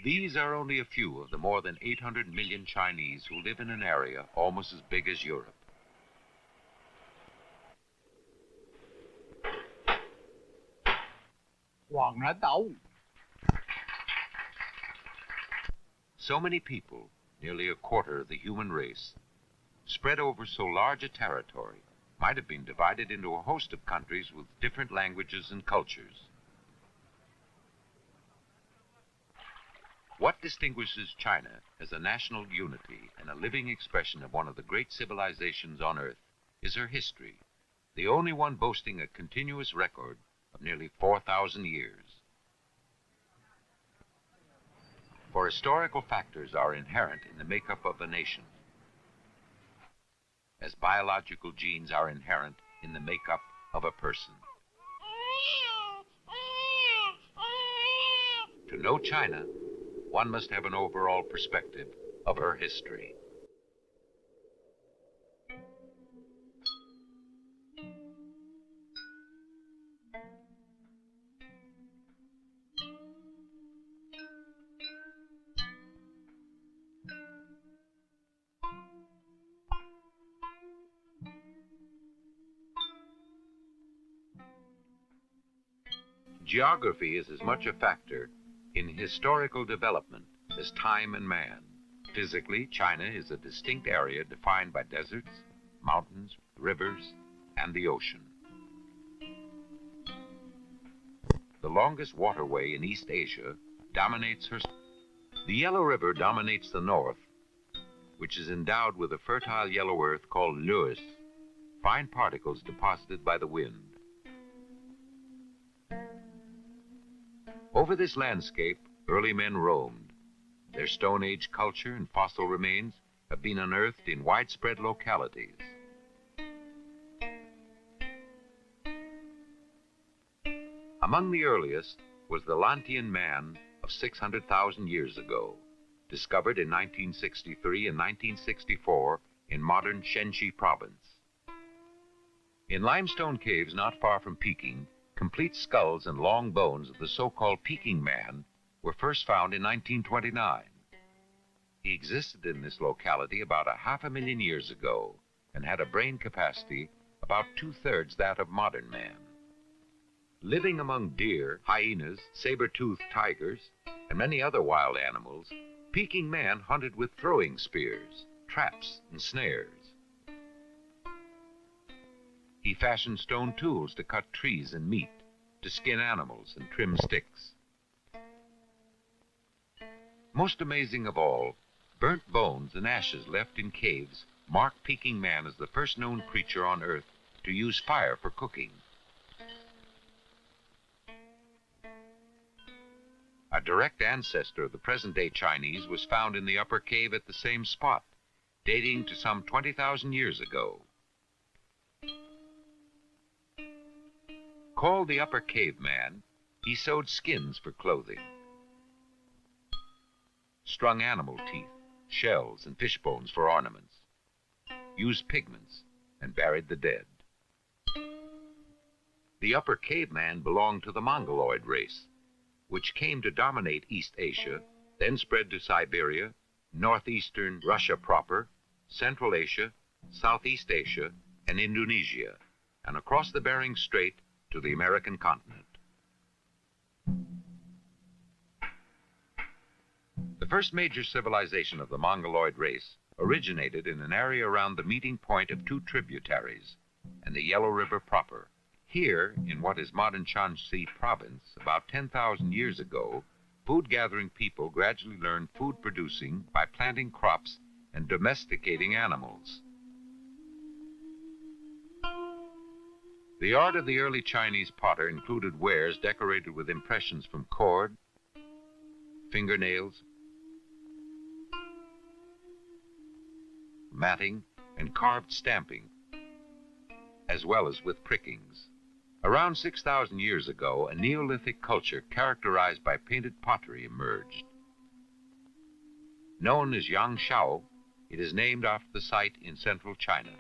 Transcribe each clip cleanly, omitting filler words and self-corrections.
These are only a few of the more than 800 million Chinese who live in an area almost as big as Europe. So many people, nearly a quarter of the human race, spread over so large a territory, might have been divided into a host of countries with different languages and cultures. What distinguishes China as a national unity and a living expression of one of the great civilizations on Earth is her history, the only one boasting a continuous record of nearly 4,000 years. For historical factors are inherent in the makeup of a nation, as biological genes are inherent in the makeup of a person. To know China, one must have an overall perspective of her history. Geography is as much a factor in historical development as time and man. Physically, China is a distinct area defined by deserts, mountains, rivers, and the ocean. The longest waterway in East Asia dominates her. The Yellow River dominates the north, which is endowed with a fertile yellow earth called loess, fine particles deposited by the wind. Over this landscape, early men roamed. Their Stone Age culture and fossil remains have been unearthed in widespread localities. Among the earliest was the Lantian man of 600,000 years ago, discovered in 1963 and 1964 in modern Shenxi province. In limestone caves not far from Peking, complete skulls and long bones of the so-called Peking man were first found in 1929. He existed in this locality about 500,000 years ago and had a brain capacity about 2/3 that of modern man. Living among deer, hyenas, saber-toothed tigers, and many other wild animals, Peking man hunted with throwing spears, traps, and snares. He fashioned stone tools to cut trees and meat, to skin animals and trim sticks. Most amazing of all, burnt bones and ashes left in caves mark Peking man as the first known creature on Earth to use fire for cooking. A direct ancestor of the present-day Chinese was found in the upper cave at the same spot, dating to some 20,000 years ago. Called the Upper Caveman, he sewed skins for clothing, strung animal teeth, shells, and fish bones for ornaments, used pigments, and buried the dead. The Upper Caveman belonged to the Mongoloid race, which came to dominate East Asia, then spread to Siberia, northeastern Russia proper, Central Asia, Southeast Asia, and Indonesia, and across the Bering Strait to the American continent. The first major civilization of the Mongoloid race originated in an area around the meeting point of two tributaries and the Yellow River proper. Here, in what is modern Shanxi province, about 10,000 years ago, food-gathering people gradually learned food producing by planting crops and domesticating animals. The art of the early Chinese potter included wares decorated with impressions from cord, fingernails, matting, and carved stamping, as well as with prickings. Around 6,000 years ago, a Neolithic culture characterized by painted pottery emerged. Known as Yangshao, it is named after the site in central China.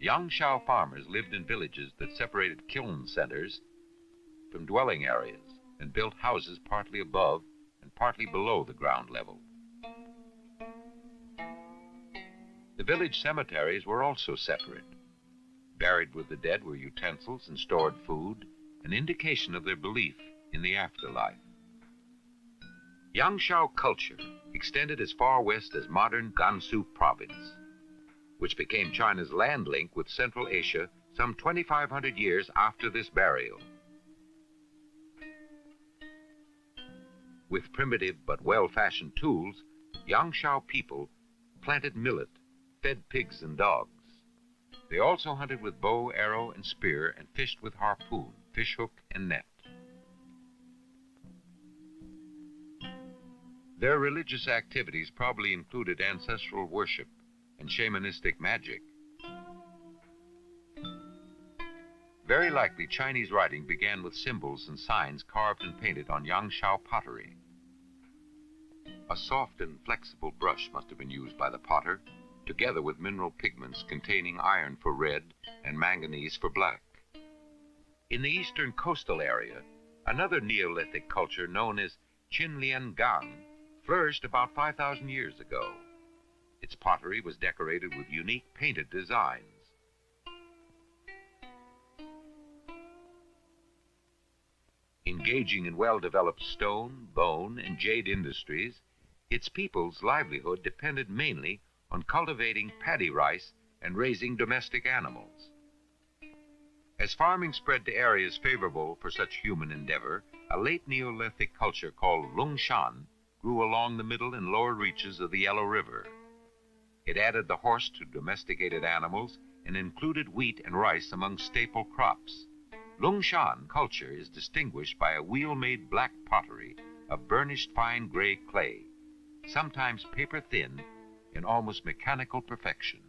Yangshao farmers lived in villages that separated kiln centers from dwelling areas and built houses partly above and partly below the ground level. The village cemeteries were also separate. Buried with the dead were utensils and stored food, an indication of their belief in the afterlife. Yangshao culture extended as far west as modern Gansu province, which became China's land link with Central Asia some 2,500 years after this burial. With primitive but well-fashioned tools, Yangshao people planted millet, fed pigs and dogs. They also hunted with bow, arrow, and spear, and fished with harpoon, fishhook, and net. Their religious activities probably included ancestral worship and shamanistic magic. Very likely, Chinese writing began with symbols and signs carved and painted on Yangshao pottery. A soft and flexible brush must have been used by the potter, together with mineral pigments containing iron for red and manganese for black. In the eastern coastal area, another Neolithic culture known as Qinliangang flourished about 5,000 years ago. Its pottery was decorated with unique painted designs. Engaging in well-developed stone, bone, and jade industries, its people's livelihood depended mainly on cultivating paddy rice and raising domestic animals. As farming spread to areas favorable for such human endeavor, a late Neolithic culture called Lungshan grew along the middle and lower reaches of the Yellow River. It added the horse to domesticated animals and included wheat and rice among staple crops. Lungshan culture is distinguished by a wheel-made black pottery of burnished fine gray clay, sometimes paper-thin, in almost mechanical perfection.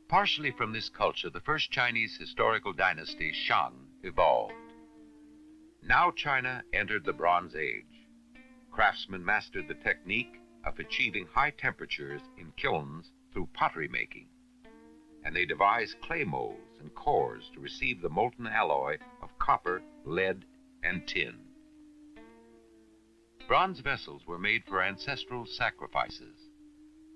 Partially from this culture, the first Chinese historical dynasty, Shang, evolved. Now China entered the Bronze Age. Craftsmen mastered the technique of achieving high temperatures in kilns through pottery making, and they devised clay molds and cores to receive the molten alloy of copper, lead, and tin. Bronze vessels were made for ancestral sacrifices.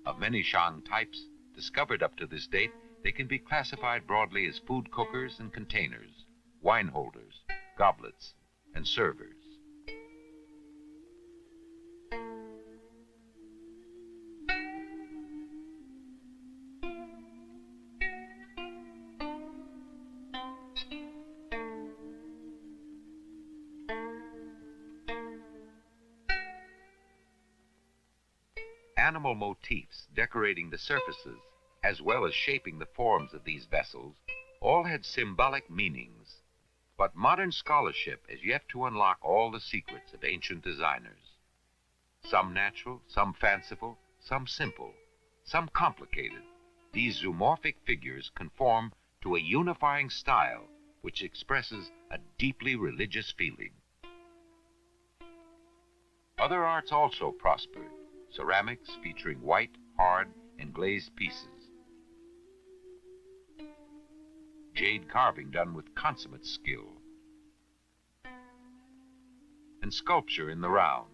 Of many Shang types discovered up to this date, they can be classified broadly as food cookers and containers, wine holders, goblets, and servers. Animal motifs decorating the surfaces, as well as shaping the forms of these vessels, all had symbolic meanings. But modern scholarship has yet to unlock all the secrets of ancient designers. Some natural, some fanciful, some simple, some complicated, these zoomorphic figures conform to a unifying style which expresses a deeply religious feeling. Other arts also prospered. Ceramics featuring white, hard, and glazed pieces. Jade carving done with consummate skill. And sculpture in the round.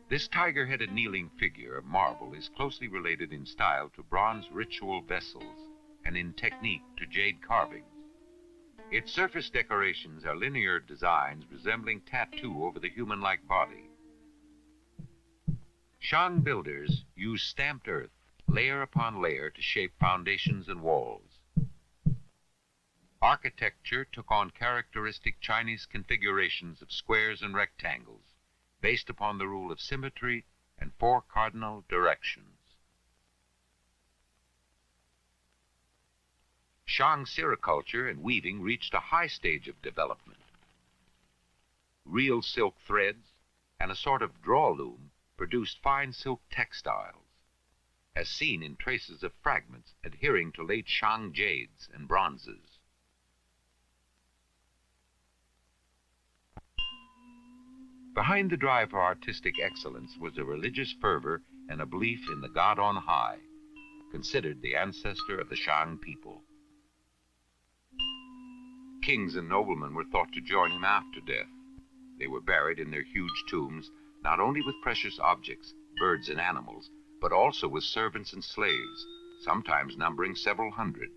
This tiger-headed kneeling figure of marble is closely related in style to bronze ritual vessels and in technique to jade carvings. Its surface decorations are linear designs resembling tattoo over the human-like body. Shang builders use stamped earth, layer upon layer, to shape foundations and walls. Architecture took on characteristic Chinese configurations of squares and rectangles, based upon the rule of symmetry and four cardinal directions. Shang sericulture and weaving reached a high stage of development. Real silk threads and a sort of draw loom produced fine silk textiles, as seen in traces of fragments adhering to late Shang jades and bronzes. Behind the drive for artistic excellence was a religious fervor and a belief in the God on high. considered the ancestor of the Shang people. Kings and noblemen were thought to join him after death. They were buried in their huge tombs, not only with precious objects, birds and animals, but also with servants and slaves, sometimes numbering several hundred.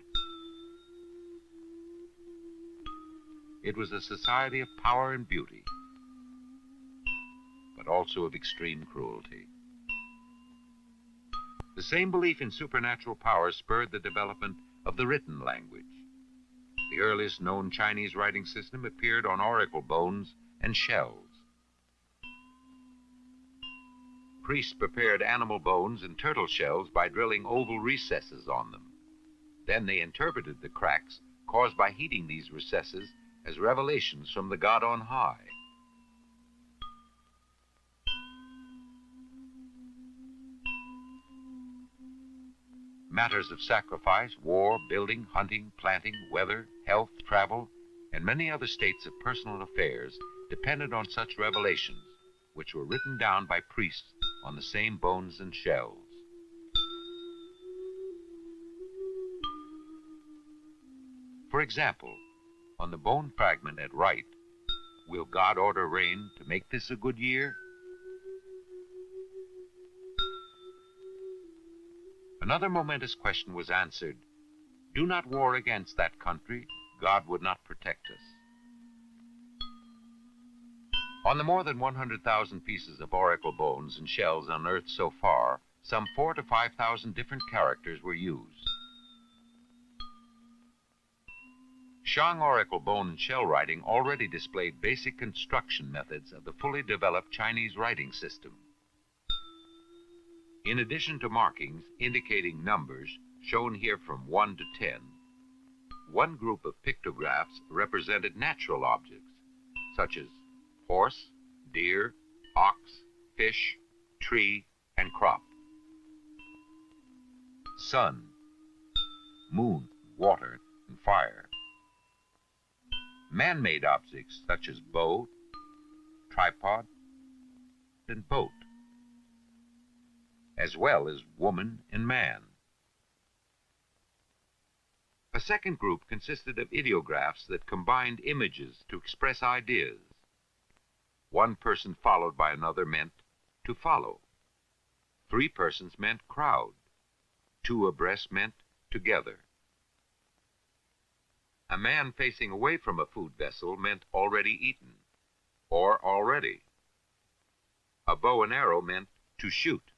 It was a society of power and beauty, but also of extreme cruelty. The same belief in supernatural power spurred the development of the written language. The earliest known Chinese writing system appeared on oracle bones and shells. Priests prepared animal bones and turtle shells by drilling oval recesses on them. Then they interpreted the cracks caused by heating these recesses as revelations from the God on high. Matters of sacrifice, war, building, hunting, planting, weather, health, travel, and many other states of personal affairs depended on such revelations, which were written down by priests on the same bones and shells. For example, on the bone fragment at right, "Will God order rain to make this a good year?" Another momentous question was answered, "Do not war against that country, God would not protect us." On the more than 100,000 pieces of oracle bones and shells unearthed so far, some 4,000 to 5,000 different characters were used. Shang oracle bone and shell writing already displayed basic construction methods of the fully developed Chinese writing system. In addition to markings indicating numbers, shown here from 1 to 10, one group of pictographs represented natural objects, such as horse, deer, ox, fish, tree, and crop. Sun, moon, water, and fire. Man-made objects such as bow, tripod, and boat, as well as woman and man. A second group consisted of ideographs that combined images to express ideas. One person followed by another meant to follow. 3 persons meant crowd. 2 abreast meant together. A man facing away from a food vessel meant already eaten, or already. A bow and arrow meant to shoot.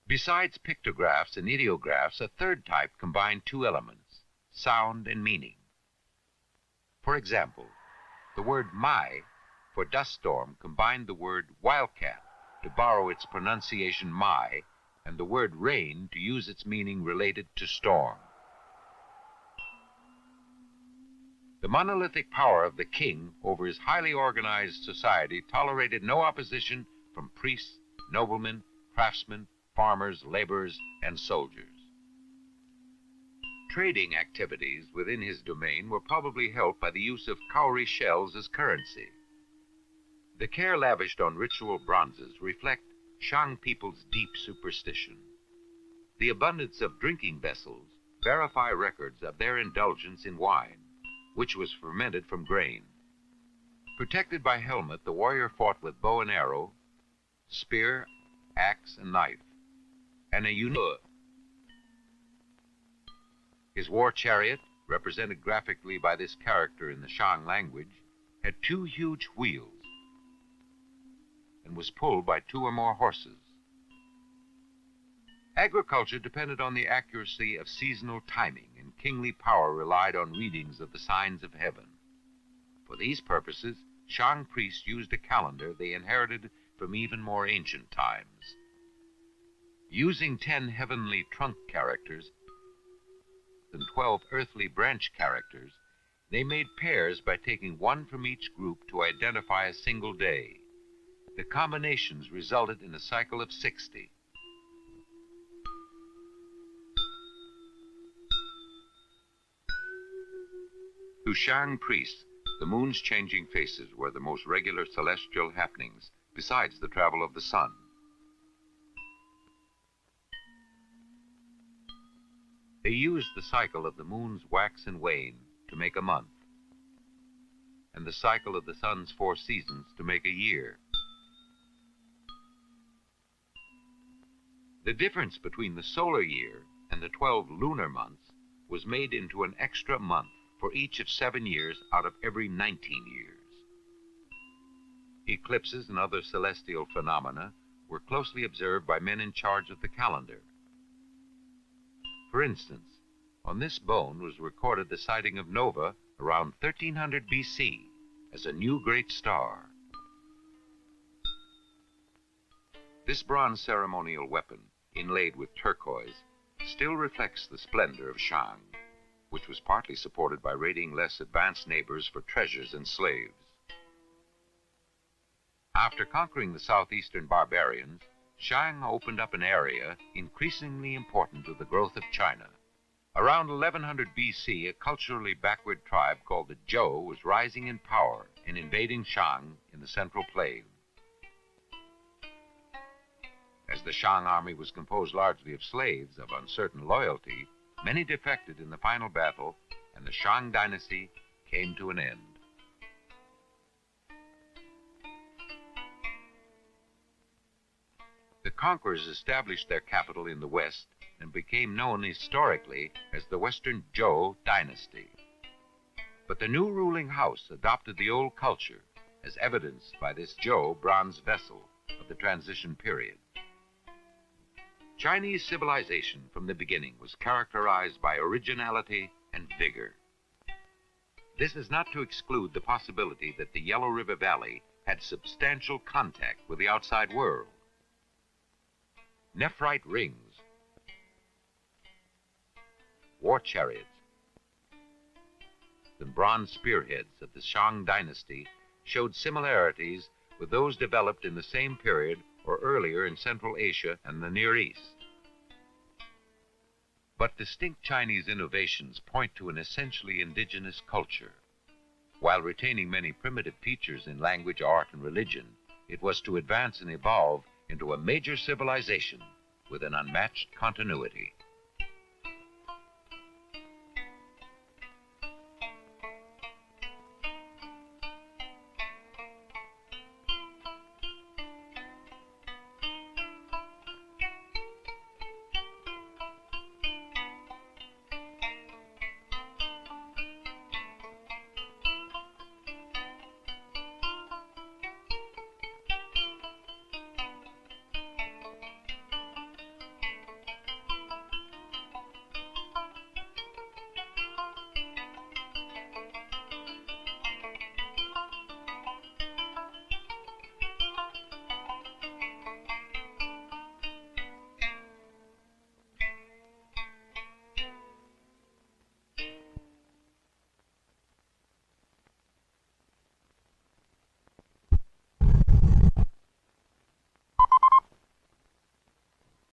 Besides pictographs and ideographs, a third type combined 2 elements, sound and meaning. For example, the word mai for dust storm combined the word wildcat to borrow its pronunciation mai, and the word rain to use its meaning related to storm. The monolithic power of the king over his highly organized society tolerated no opposition from priests, noblemen, craftsmen, farmers, laborers, and soldiers. Trading activities within his domain were probably helped by the use of cowrie shells as currency. The care lavished on ritual bronzes reflect Shang people's deep superstition. The abundance of drinking vessels verify records of their indulgence in wine, which was fermented from grain. Protected by helmet, the warrior fought with bow and arrow, spear, axe, and knife, and a unique. His war chariot, represented graphically by this character in the Shang language, had 2 huge wheels and was pulled by 2 or more horses. Agriculture depended on the accuracy of seasonal timing, and kingly power relied on readings of the signs of heaven. For these purposes, Shang priests used a calendar they inherited from even more ancient times. Using 10 heavenly trunk characters and 12 earthly branch characters, they made pairs by taking 1 from each group to identify a single day. The combinations resulted in a cycle of 60. To Shang priests, the moon's changing faces were the most regular celestial happenings, besides the travel of the sun. They used the cycle of the moon's wax and wane to make a month, and the cycle of the sun's 4 seasons to make a year. The difference between the solar year and the 12 lunar months was made into an extra month for each of 7 years out of every 19 years. Eclipses and other celestial phenomena were closely observed by men in charge of the calendar. For instance, on this bone was recorded the sighting of Nova around 1300 BC as a new great star. This bronze ceremonial weapon, inlaid with turquoise, still reflects the splendor of Shang, which was partly supported by raiding less advanced neighbors for treasures and slaves. After conquering the southeastern barbarians, Shang opened up an area increasingly important to the growth of China. Around 1100 BC, a culturally backward tribe called the Zhou was rising in power and invading Shang in the Central Plain. As the Shang army was composed largely of slaves of uncertain loyalty, many defected in the final battle, and the Shang dynasty came to an end. The conquerors established their capital in the west and became known historically as the Western Zhou dynasty. But the new ruling house adopted the old culture, as evidenced by this Zhou bronze vessel of the transition period. Chinese civilization from the beginning was characterized by originality and vigor. This is not to exclude the possibility that the Yellow River Valley had substantial contact with the outside world. Nephrite rings, war chariots, and bronze spearheads of the Shang dynasty showed similarities with those developed in the same period or earlier in Central Asia and the Near East. But distinct Chinese innovations point to an essentially indigenous culture. While retaining many primitive features in language, art, and religion, it was to advance and evolve into a major civilization with an unmatched continuity.